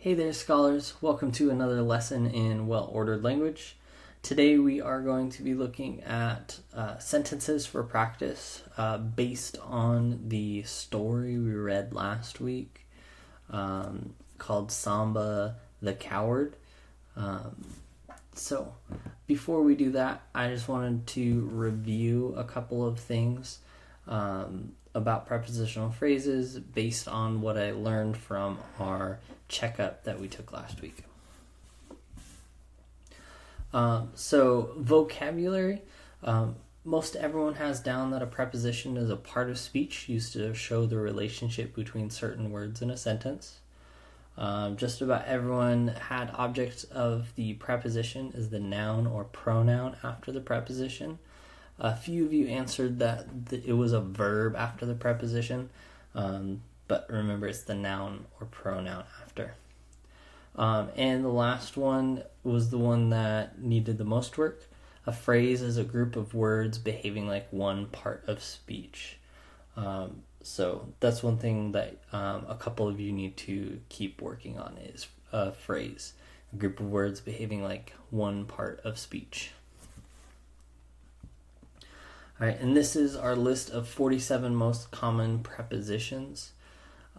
Hey there, scholars. Welcome to another lesson in well-ordered language. Today we are going to be looking at sentences for practice based on the story we read last week called Samba the Coward. So before we do that, I just wanted to review a couple of things about prepositional phrases based on what I learned from our checkup that we took last week. So vocabulary, most everyone has down that a preposition is a part of speech used to show the relationship between certain words in a sentence. Just about everyone had object of the preposition as the noun or pronoun after the preposition. A few of you answered that it was a verb after the preposition, but remember it's the noun or pronoun after. And the last one was the one that needed the most work. A phrase is a group of words behaving like one part of speech. So that's one thing that a couple of you need to keep working on is a phrase, a group of words behaving like one part of speech. All right, and this is our list of 47 most common prepositions.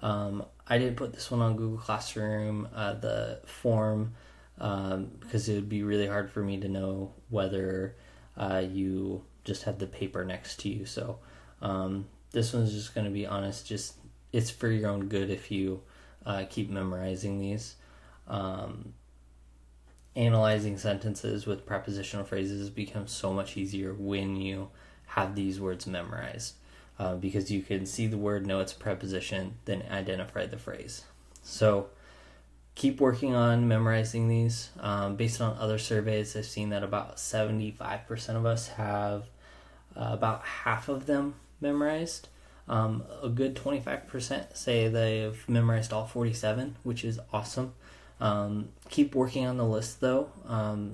I didn't put this one on Google Classroom, the form, because it would be really hard for me to know whether you just had the paper next to you. So this one's just going to be honest, just it's for your own good if you keep memorizing these. Analyzing sentences with prepositional phrases becomes so much easier when you have these words memorized, because you can see the word, know it's a preposition, then identify the phrase. So keep working on memorizing these. Based on other surveys, I've seen that about 75% of us have about half of them memorized. A good 25% say they've memorized all 47, which is awesome. Keep working on the list though,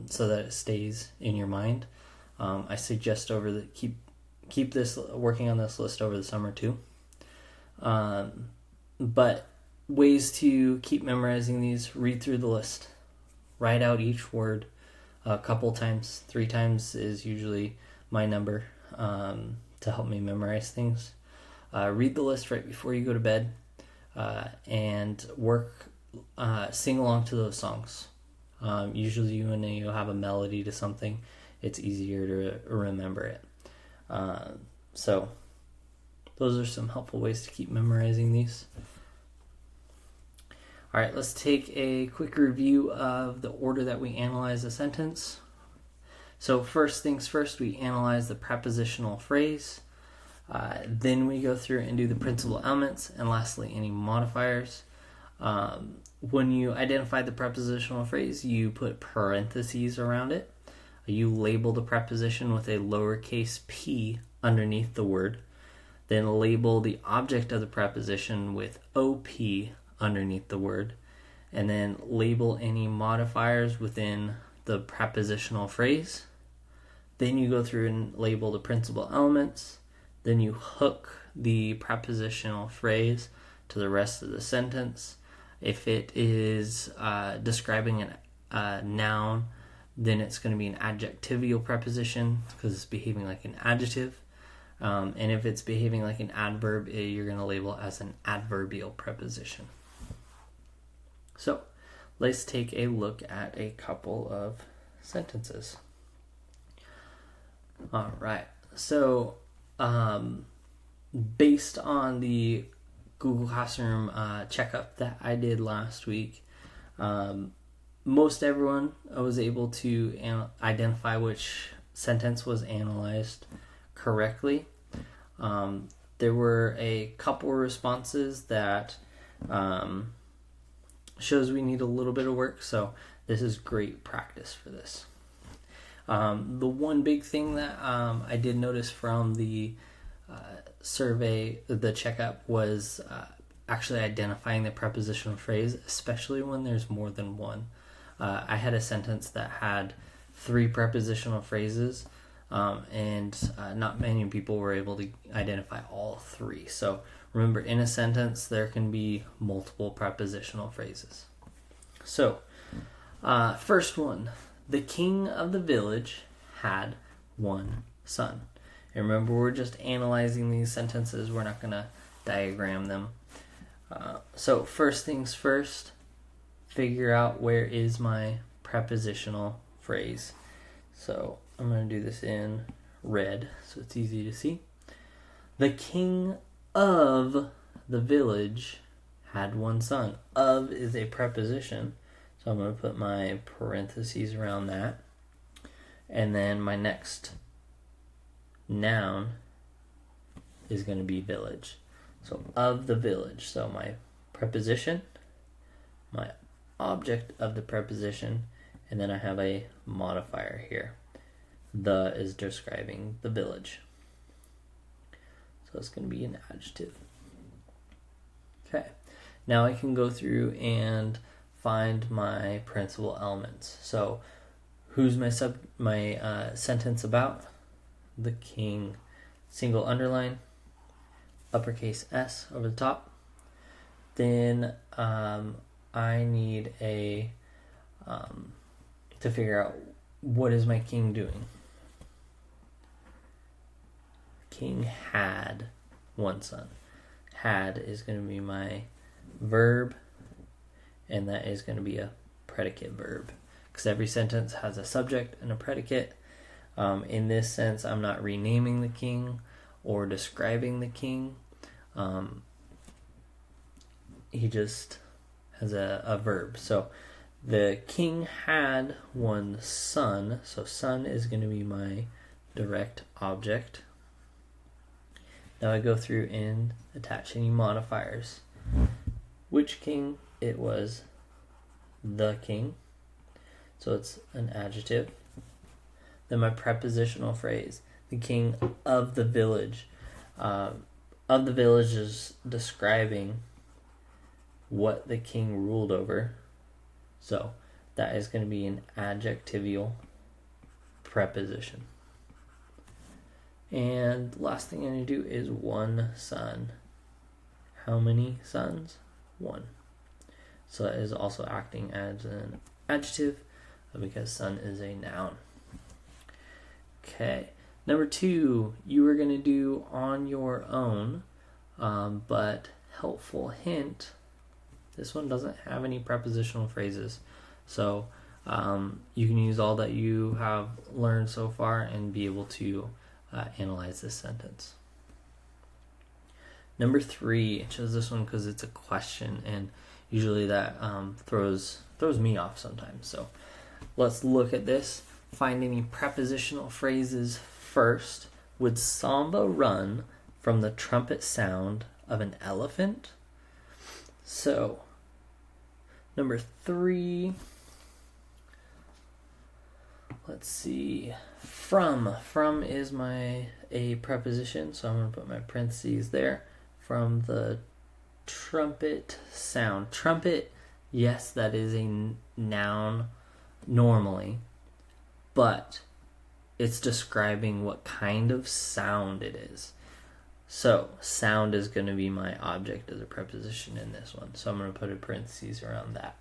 so that it stays in your mind. I suggest keep this working on this list over the summer too. But ways to keep memorizing these: read through the list, write out each word a couple times. 3 times is usually my number to help me memorize things. Read the list right before you go to bed, and sing along to those songs. Usually when you have a melody to something, it's easier to remember it. So those are some helpful ways to keep memorizing these. All right, let's take a quick review of the order that we analyze a sentence. So first things first, we analyze the prepositional phrase. Then we go through and do the principal elements, and lastly, any modifiers. When you identify the prepositional phrase, you put parentheses around it. You label the preposition with a lowercase p underneath the word. Then label the object of the preposition with OP underneath the word. And then label any modifiers within the prepositional phrase. Then you go through and label the principal elements. Then you hook the prepositional phrase to the rest of the sentence. If it is describing a noun, then it's going to be an adjectival preposition because it's behaving like an adjective. And if it's behaving like an adverb, you're going to label it as an adverbial preposition. So let's take a look at a couple of sentences. All right. So based on the Google Classroom checkup that I did last week, most everyone was able to identify which sentence was analyzed correctly. There were a couple responses that shows we need a little bit of work, so this is great practice for this. The one big thing that I did notice from the survey, the checkup, was actually identifying the prepositional phrase, especially when there's more than one. I had a sentence that had 3 prepositional phrases, and not many people were able to identify all 3. So remember, in a sentence, there can be multiple prepositional phrases. So, first one. The king of the village had one son. And remember, we're just analyzing these sentences. We're not going to diagram them. So first things first, figure out where is my prepositional phrase. So I'm going to do this in red so it's easy to see. The king of the village had one son. Of is a preposition, so I'm going to put my parentheses around that. And then my next noun is going to be village. So of the village. So my preposition, my object of the preposition, and then I have a modifier here. The is describing the village. So it's going to be an adjective. Okay. Now I can go through and find my principal elements. So who's my sentence about? The king. Single underline, uppercase S over the top. Then I need to figure out what is my king doing. King had one son. Had is going to be my verb, and that is going to be a predicate verb, because every sentence has a subject and a predicate. In this sense, I'm not renaming the king or describing the king. He just has a verb. So the king had one son. So son is going to be my direct object. Now I go through and attach any modifiers. Which king? It was the king. So it's an adjective. Then my prepositional phrase, the king of the village. Of the village is describing what the king ruled over. So that is going to be an adjectival preposition. And the last thing I'm going to do is one son. How many sons? One. So that is also acting as an adjective because son is a noun. Okay. Number 2, you are going to do on your own, but helpful hint, this one doesn't have any prepositional phrases. So you can use all that you have learned so far and be able to analyze this sentence. Number 3, I chose this one because it's a question, and usually that throws me off sometimes. So let's look at this. Find any prepositional phrases first. Would Samba run from the trumpet sound of an elephant? So, number 3, let's see. From is a preposition, so I'm going to put my parentheses there. From the trumpet sound. Trumpet, yes, that is a noun normally, but it's describing what kind of sound it is. So sound is going to be my object as a preposition in this one. So I'm going to put a parentheses around that.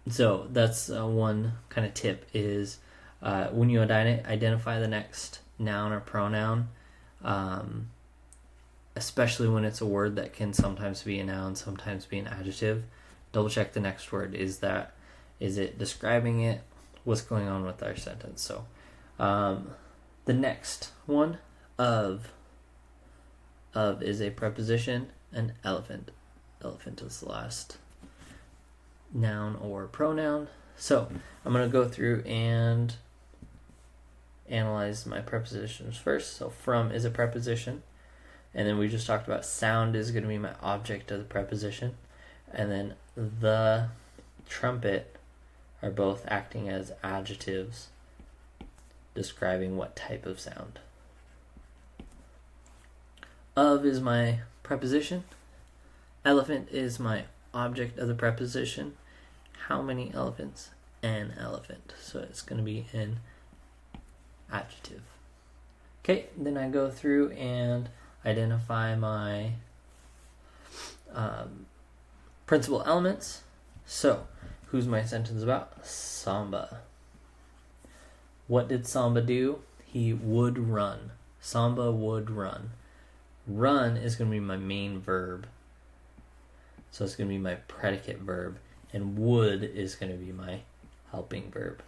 So that's one kind of tip is when you identify the next noun or pronoun, especially when it's a word that can sometimes be a noun, sometimes be an adjective, double check the next word. Is it describing it? What's going on with our sentence? So the next one, of is a preposition, and elephant is the last noun or pronoun. So I'm going to go through and analyze my prepositions first. So from is a preposition, and then we just talked about sound is going to be my object of the preposition, and then the trumpet are both acting as adjectives describing what type of sound. Of is my preposition. Elephant is my object of the preposition. How many elephants? An elephant. So it's going to be an adjective. Okay, then I go through and identify my Principal elements. So, who's my sentence about? Samba. What did Samba do? He would run. Samba would run. Run is going to be my main verb. So it's going to be my predicate verb. And would is going to be my helping verb.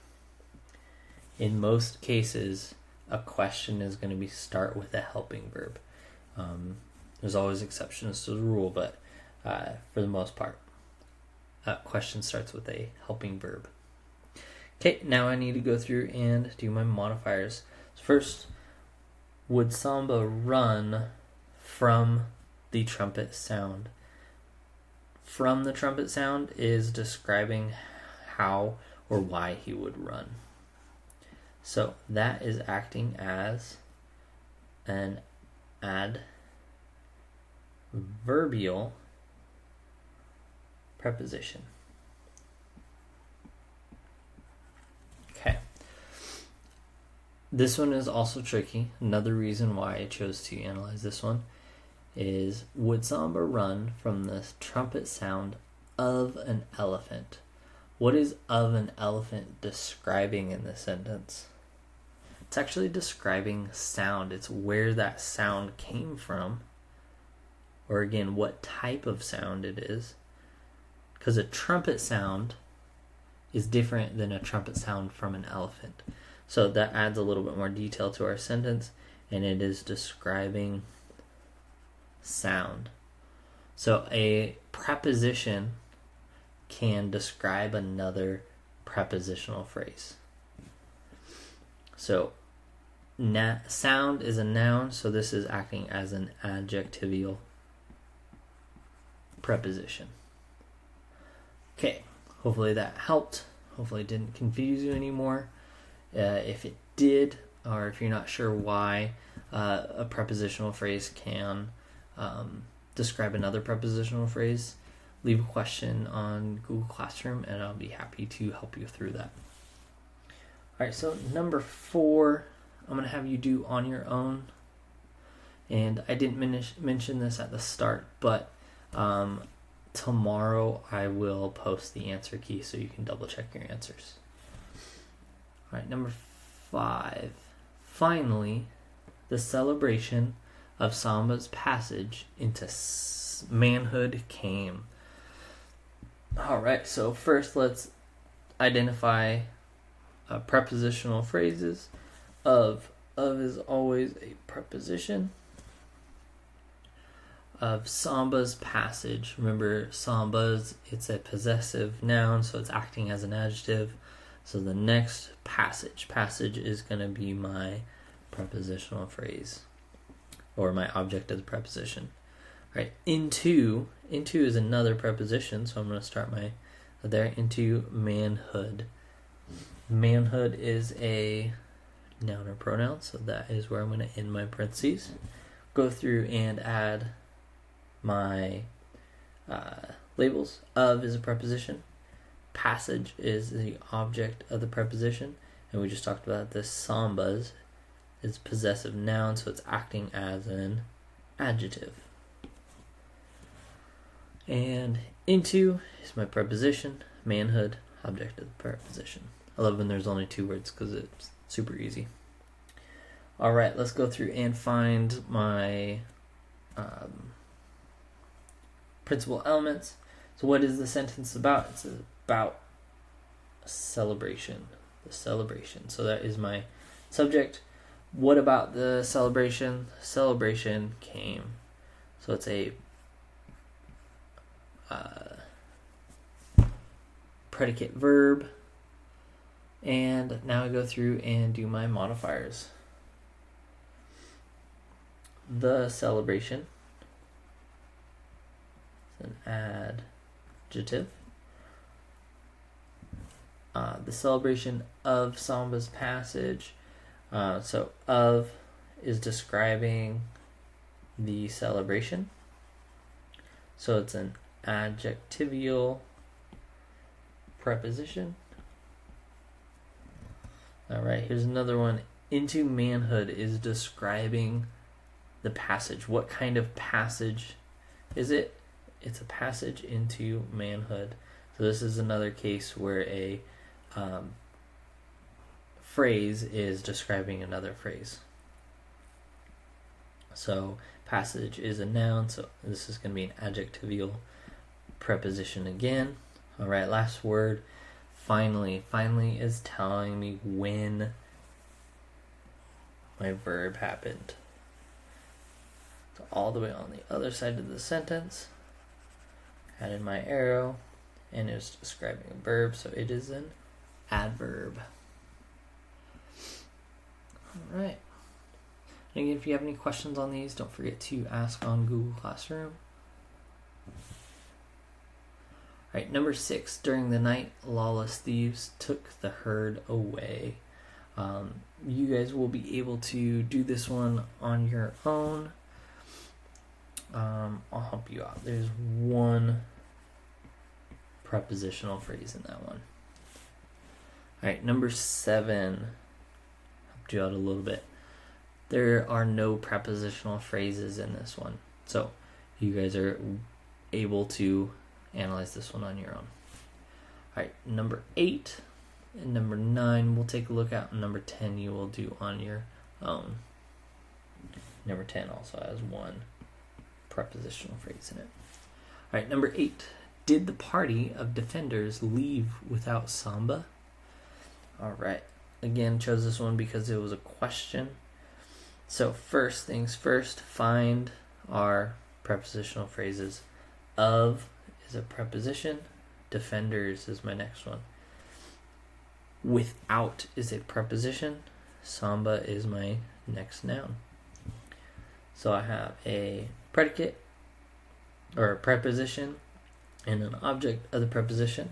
In most cases, a question is going to start with a helping verb. There's always exceptions to the rule, but for the most part, a question starts with a helping verb. Okay, now I need to go through and do my modifiers. So first, would Samba run from the trumpet sound? From the trumpet sound is describing how or why he would run. So that is acting as an adverbial preposition. Okay. This one is also tricky. Another reason why I chose to analyze this one is, would Samba run from the trumpet sound of an elephant? What is of an elephant describing in this sentence? It's actually describing sound. It's where that sound came from, or again, what type of sound it is. Because a trumpet sound is different than a trumpet sound from an elephant. So that adds a little bit more detail to our sentence, and it is describing sound. So a preposition can describe another prepositional phrase. So sound is a noun, so this is acting as an adjectival preposition. Okay, hopefully that helped. Hopefully it didn't confuse you anymore. If it did, or if you're not sure why a prepositional phrase can describe another prepositional phrase, leave a question on Google Classroom and I'll be happy to help you through that. Alright, so number 4, I'm going to have you do on your own. And I didn't mention this at the start, but tomorrow I will post the answer key so you can double check your answers. Alright, number 5. Finally, the celebration of Samba's passage into manhood came. Alright, so first let's identify prepositional phrases. Of is always a preposition. Of Samba's passage. Remember, Samba's, it's a possessive noun, so it's acting as an adjective. So the next passage is going to be my prepositional phrase, or my object of the preposition. All right, into is another preposition, so I'm going to start there, into manhood. Manhood is a noun or pronoun, so that is where I'm going to end my parentheses. Go through and add my labels. Of is a preposition. Passage is the object of the preposition, and we just talked about this. Samba's is possessive noun, so it's acting as an adjective. And into is my preposition. Manhood, object of the preposition. I love when there's only 2 words because it's super easy. Alright, let's go through and find my principal elements. So what is the sentence about? It's about celebration. The celebration. So that is my subject. What about the celebration? Celebration came. So it's a predicate verb. And now I go through and do my modifiers. The celebration is an adjective. The celebration of Samba's passage. So of is describing the celebration. So it's an adjectival preposition. Alright, here's another one. Into manhood is describing the passage. What kind of passage is it? it's a passage into manhood. So this is another case where a phrase is describing another phrase. So passage is a noun, so this is going to be an adjectival preposition again. All right, last word, finally. Finally is telling me when my verb happened. So all the way on the other side of the sentence, added my arrow, and it's describing a verb, so it is an adverb. All right. And again, if you have any questions on these, don't forget to ask on Google Classroom. All right, number 6. During the night, lawless thieves took the herd away. You guys will be able to do this one on your own. I'll help you out. There's one prepositional phrase in that one. All right, number 7. Helped you out a little bit. There are no prepositional phrases in this one, so you guys are able to analyze this one on your own. All right, number 8 and number 9 we'll take a look at. Number 10 you will do on your own. Number 10 also has one prepositional phrase in it. All right, number 8. Did the party of defenders leave without Samba? All right, again, chose this one because it was a question. So first things first, find our prepositional phrases. Of is a preposition. Defenders is my next one. Without is a preposition. Samba is my next noun. So I have a predicate or a preposition and an object of the preposition.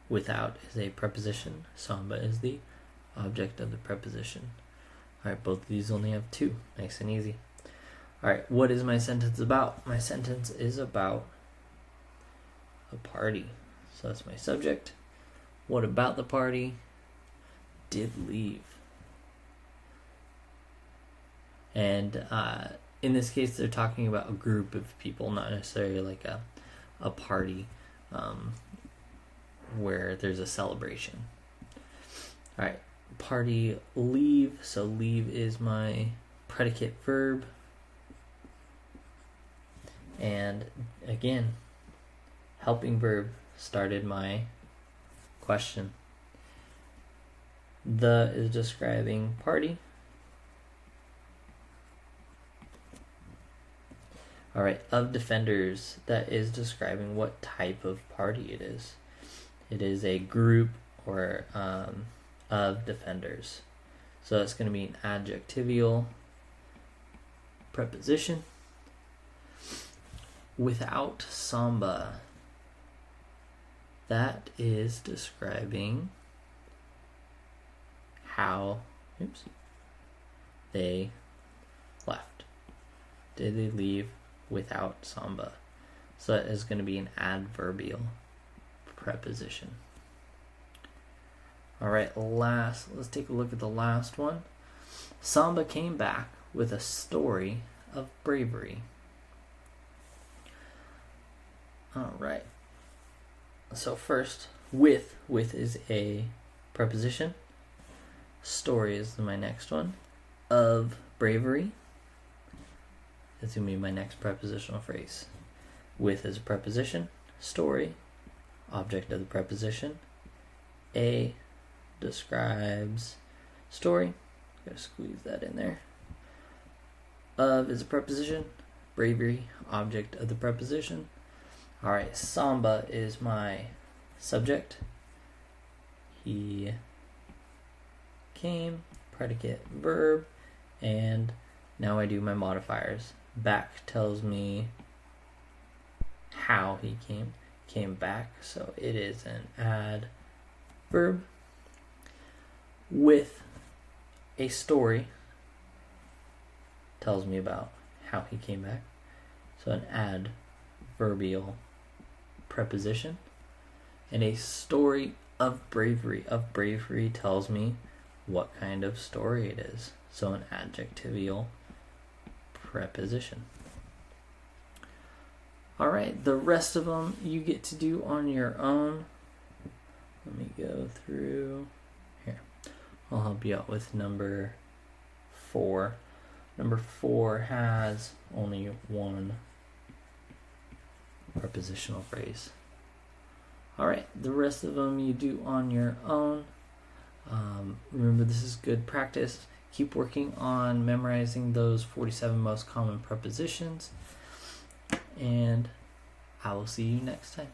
Without is a preposition. Samba is the object of the preposition. All right, both of these only have 2. Nice and easy. All right, what is my sentence about? My sentence is about a party. So that's my subject. What about the party? Did leave. And in this case, they're talking about a group of people, not necessarily like a party where there's a celebration. All right. Party leave, so leave is my predicate verb, and again, helping verb started my question. The is describing party. All right, of defenders, that is describing what type of party it is. It is a group or of defenders. So it's going to be an adjectival preposition. Without Samba, that is describing how they left. Did they leave without Samba? So that is going to be an adverbial preposition. All right, let's take a look at the last one. Samba came back with a story of bravery. All right. So first, with is a preposition. Story is my next one. Of bravery. That's going to be my next prepositional phrase. With is a preposition. Story, object of the preposition. A describes story. Gotta squeeze that in there. Of is a preposition. Bravery, object of the preposition. Alright, Samba is my subject. He came, predicate, verb, and now I do my modifiers. Back tells me how he came back, so it is an adverb. With a story tells me about how he came back, so an adverbial preposition. And a story of bravery tells me what kind of story it is, so an adjectival preposition. All right, the rest of them you get to do on your own. Let me go through here. I'll help you out with number 4. Number 4 has only one prepositional phrase. All right, the rest of them you do on your own. Remember, this is good practice. Keep working on memorizing those 47 most common prepositions, and I will see you next time.